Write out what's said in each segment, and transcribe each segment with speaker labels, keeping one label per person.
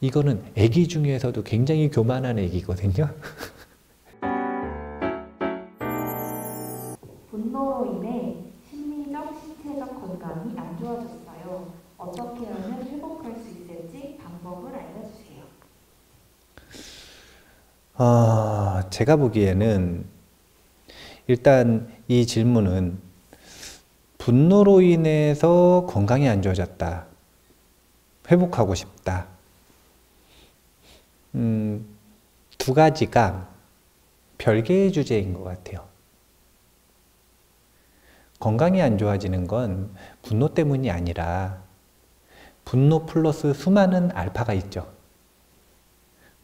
Speaker 1: 이거는 애기 중에서도 굉장히 교만한 애기거든요.
Speaker 2: 분노로 인해 심리적, 신체적 건강이 안 좋아졌어요. 어떻게 하면 회복할 수 있을지 방법을 알려주세요.
Speaker 1: 제가 보기에는 일단 이 질문은 분노로 인해서 건강이 안 좋아졌다. 회복하고 싶다. 두 가지가 별개의 주제인 것 같아요. 건강이 안 좋아지는 건 분노 때문이 아니라 분노 플러스 수많은 알파가 있죠.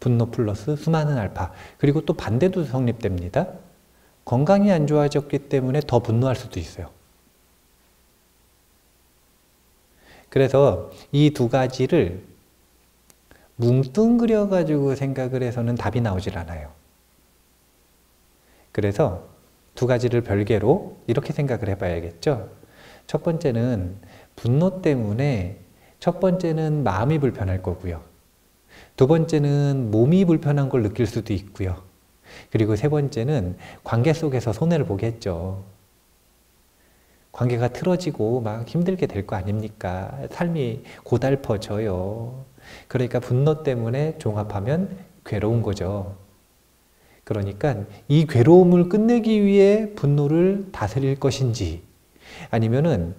Speaker 1: 분노 플러스 수많은 알파. 그리고 또 반대도 성립됩니다. 건강이 안 좋아졌기 때문에 더 분노할 수도 있어요. 그래서 이 두 가지를 뭉뚱그려 가지고 생각을 해서는 답이 나오질 않아요. 그래서 두 가지를 별개로 이렇게 생각을 해봐야겠죠. 첫 번째는 분노 때문에 첫 번째는 마음이 불편할 거고요. 두 번째는 몸이 불편한 걸 느낄 수도 있고요. 그리고 세 번째는 관계 속에서 손해를 보겠죠. 관계가 틀어지고 막 힘들게 될 거 아닙니까? 삶이 고달퍼져요. 그러니까 분노 때문에 종합하면 괴로운 거죠. 그러니까 이 괴로움을 끝내기 위해 분노를 다스릴 것인지 아니면은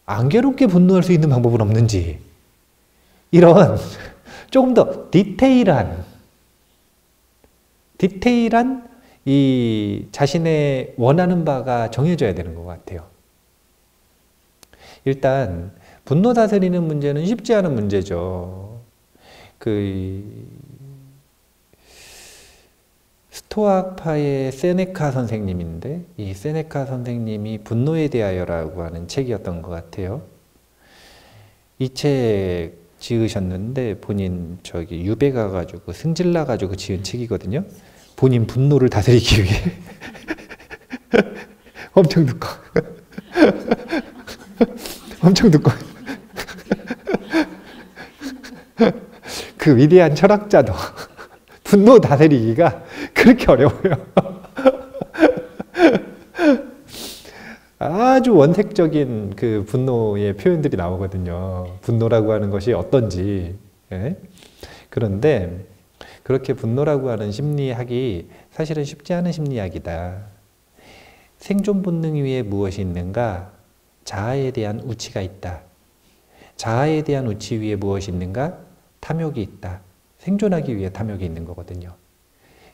Speaker 1: 안 괴롭게 분노할 수 있는 방법은 없는지 이런 조금 더 디테일한 이 자신의 원하는 바가 정해져야 되는 것 같아요. 일단 분노 다스리는 문제는 쉽지 않은 문제죠. 스토아파의 세네카 선생님인데 이 세네카 선생님이 분노에 대하여라고 하는 책이었던 것 같아요. 이 책 지으셨는데 본인 유배 가가지고 승질 나가지고 지은 책이거든요. 본인 분노를 다스리기 위해 엄청 두꺼워. 엄청 두꺼워. 그 위대한 철학자도 분노 다스리기가 그렇게 어려워요. 아주 원색적인 그 분노의 표현들이 나오거든요. 분노라고 하는 것이 어떤지. 예? 그런데 그렇게 분노라고 하는 심리학이 사실은 쉽지 않은 심리학이다. 생존 본능 위에 무엇이 있는가? 자아에 대한 우치가 있다. 자아에 대한 우치 위에 무엇이 있는가? 탐욕이 있다. 생존하기 위해 탐욕이 있는 거거든요.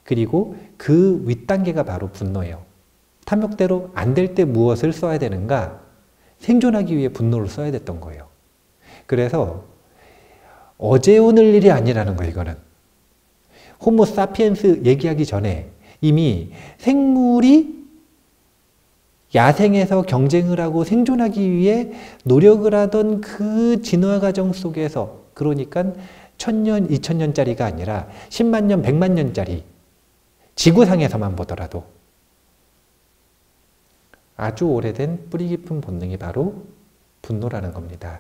Speaker 1: 그리고 그 윗단계가 바로 분노예요. 탐욕대로 안 될 때 무엇을 써야 되는가? 생존하기 위해 분노를 써야 됐던 거예요. 그래서 어제 오늘 일이 아니라는 거예요, 이거는. 호모 사피엔스 얘기하기 전에 이미 생물이 야생에서 경쟁을 하고 생존하기 위해 노력을 하던 그 진화 과정 속에서, 그러니까 1000년, 2000년짜리가 아니라 10만 년, 100만 년짜리 지구상에서만 보더라도 아주 오래된 뿌리 깊은 본능이 바로 분노라는 겁니다.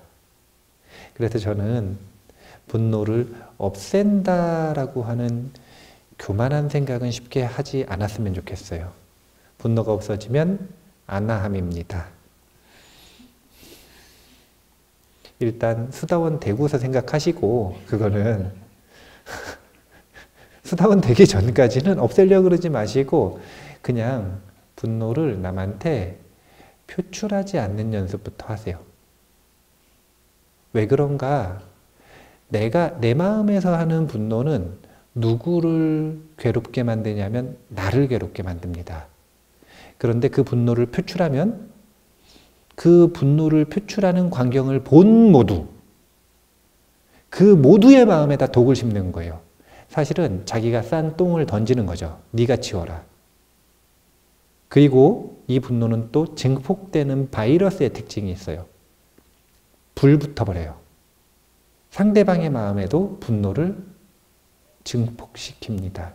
Speaker 1: 그래서 저는 분노를 없앤다라고 하는 교만한 생각은 쉽게 하지 않았으면 좋겠어요. 분노가 없어지면 아나함입니다. 일단 수다원 대구서 생각하시고, 그거는 수다원 되기 전까지는 없애려고 그러지 마시고 그냥 분노를 남한테 표출하지 않는 연습부터 하세요. 왜 그런가? 내 마음에서 하는 분노는 누구를 괴롭게 만드냐면 나를 괴롭게 만듭니다. 그런데 그 분노를 표출하면 그 분노를 표출하는 광경을 본 모두, 그 모두의 마음에다 독을 심는 거예요. 사실은 자기가 싼 똥을 던지는 거죠. 네가 치워라. 그리고 이 분노는 또 증폭되는 바이러스의 특징이 있어요. 불 붙어버려요. 상대방의 마음에도 분노를 증폭시킵니다.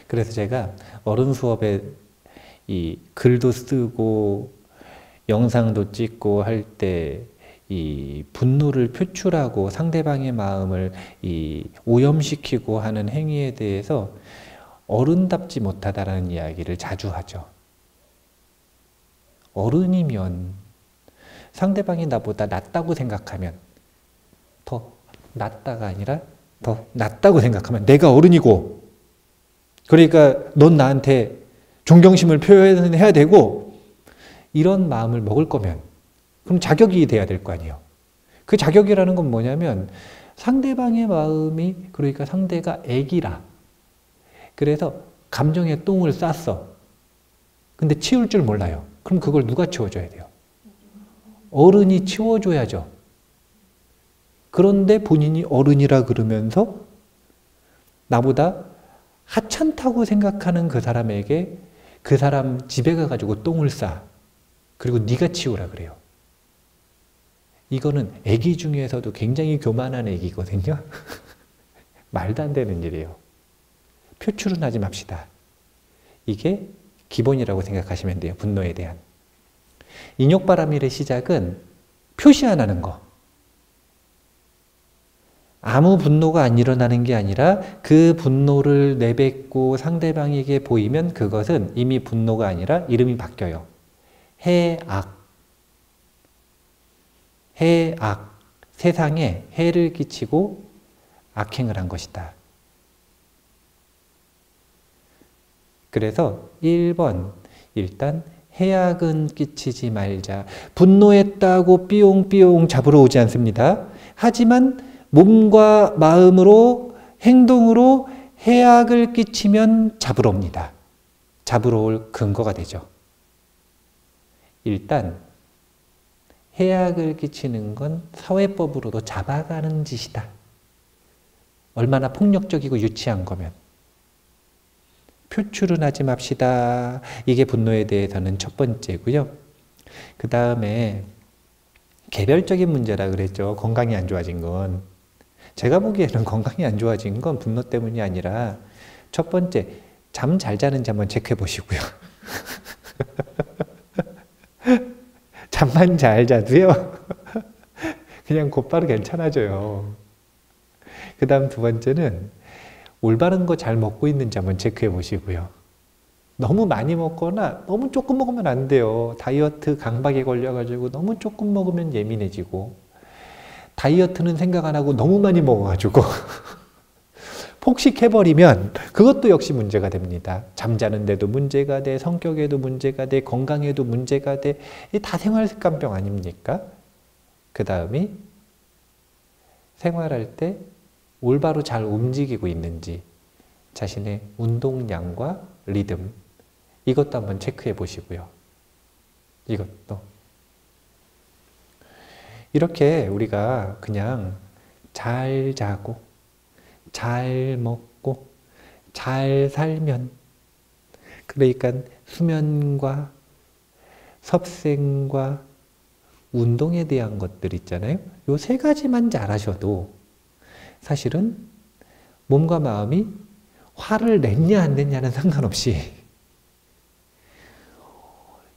Speaker 1: 그래서 제가 어른 수업에 이 글도 쓰고 영상도 찍고 할 때 이 분노를 표출하고 상대방의 마음을 오염시키고 하는 행위에 대해서 어른답지 못하다라는 이야기를 자주 하죠. 어른이면 상대방이 나보다 낫다고 생각하면, 더 낫다가 아니라 더 낫다고 생각하면 내가 어른이고, 그러니까 넌 나한테 존경심을 표현해야 되고, 이런 마음을 먹을 거면 그럼 자격이 돼야 될 거 아니에요. 그 자격이라는 건 뭐냐면 상대방의 마음이, 그러니까 상대가 애기라, 그래서 감정에 똥을 쌌어. 근데 치울 줄 몰라요. 그럼 그걸 누가 치워줘야 돼요? 어른이 치워줘야죠. 그런데 본인이 어른이라 그러면서 나보다 하찮다고 생각하는 그 사람에게 그 사람 집에 가가지고 똥을 싸. 그리고 네가 치우라 그래요. 이거는 애기 중에서도 굉장히 교만한 애기거든요. 말도 안 되는 일이에요. 표출은 하지 맙시다. 이게 기본이라고 생각하시면 돼요. 분노에 대한. 인욕바람일의 시작은 표시 안 하는 거. 아무 분노가 안 일어나는 게 아니라 그 분노를 내뱉고 상대방에게 보이면 그것은 이미 분노가 아니라 이름이 바뀌어요. 해악. 해악. 세상에 해를 끼치고 악행을 한 것이다. 그래서 1번, 일단 해악은 끼치지 말자. 분노했다고 삐용삐용 잡으러 오지 않습니다. 하지만 몸과 마음으로, 행동으로 해악을 끼치면 잡으러 옵니다. 잡으러 올 근거가 되죠. 일단 해악을 끼치는 건 사회법으로도 잡아가는 짓이다. 얼마나 폭력적이고 유치한 거면. 표출은 하지 맙시다. 이게 분노에 대해서는 첫 번째고요. 그 다음에 개별적인 문제라 그랬죠. 건강이 안 좋아진 건. 제가 보기에는 건강이 안 좋아진 건 분노 때문이 아니라 첫 번째, 잠 잘 자는지 한번 체크해 보시고요. 잠만 잘 자도요. 그냥 곧바로 괜찮아져요. 그 다음 두 번째는 올바른 거 잘 먹고 있는지 한번 체크해 보시고요. 너무 많이 먹거나 너무 조금 먹으면 안 돼요. 다이어트 강박에 걸려가지고 너무 조금 먹으면 예민해지고, 다이어트는 생각 안 하고 너무 많이 먹어가지고 폭식해버리면 그것도 역시 문제가 됩니다. 잠자는데도 문제가 돼, 성격에도 문제가 돼, 건강에도 문제가 돼. 이게 다 생활습관병 아닙니까? 그 다음이 생활할 때 올바로 잘 움직이고 있는지, 자신의 운동량과 리듬, 이것도 한번 체크해 보시고요. 이것도. 이렇게 우리가 그냥 잘 자고, 잘 먹고, 잘 살면, 그러니까 수면과 섭생과 운동에 대한 것들 있잖아요. 요 세 가지만 잘하셔도 사실은 몸과 마음이 화를 냈냐 안 냈냐는 상관없이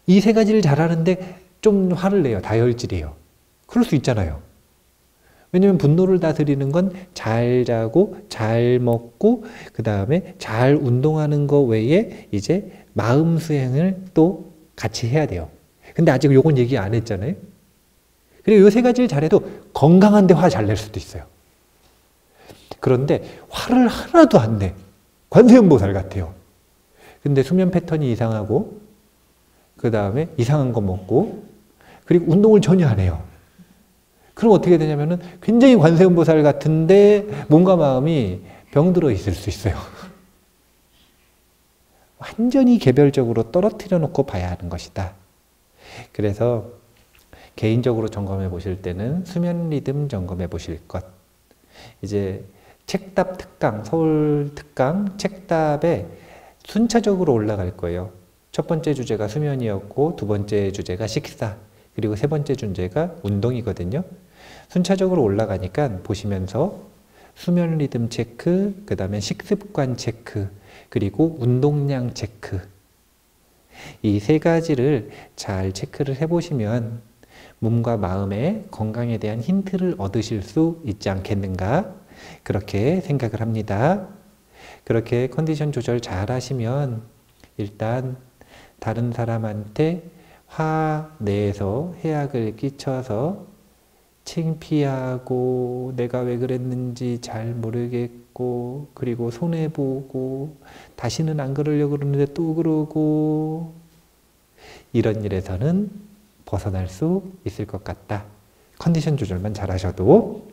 Speaker 1: 이 세 가지를 잘하는데 좀 화를 내요. 다혈질이에요. 그럴 수 있잖아요. 왜냐하면 분노를 다스리는 건 잘 자고 잘 먹고 그 다음에 잘 운동하는 거 외에 이제 마음 수행을 또 같이 해야 돼요. 근데 아직 요건 얘기 안 했잖아요. 그리고 요 세 가지를 잘해도 건강한데 화 잘 낼 수도 있어요. 그런데 화를 하나도 안 내. 관세음보살 같아요. 근데 수면 패턴이 이상하고, 그 다음에 이상한 거 먹고, 그리고 운동을 전혀 안 해요. 그럼 어떻게 되냐면은 굉장히 관세음보살 같은데 몸과 마음이 병들어 있을 수 있어요. 완전히 개별적으로 떨어뜨려 놓고 봐야 하는 것이다. 그래서 개인적으로 점검해 보실 때는 수면 리듬 점검해 보실 것. 이제 책답 특강, 서울 특강 책답에 순차적으로 올라갈 거예요. 첫 번째 주제가 수면이었고, 두 번째 주제가 식사, 그리고 세 번째 주제가 운동이거든요. 순차적으로 올라가니까 보시면서 수면 리듬 체크, 그 다음에 식습관 체크, 그리고 운동량 체크, 이 세 가지를 잘 체크를 해보시면 몸과 마음의 건강에 대한 힌트를 얻으실 수 있지 않겠는가? 그렇게 생각을 합니다. 그렇게 컨디션 조절 잘 하시면 일단 다른 사람한테 화내서 해악을 끼쳐서 창피하고 내가 왜 그랬는지 잘 모르겠고 그리고 손해보고 다시는 안 그러려고 그러는데 또 그러고 이런 일에서는 벗어날 수 있을 것 같다. 컨디션 조절만 잘 하셔도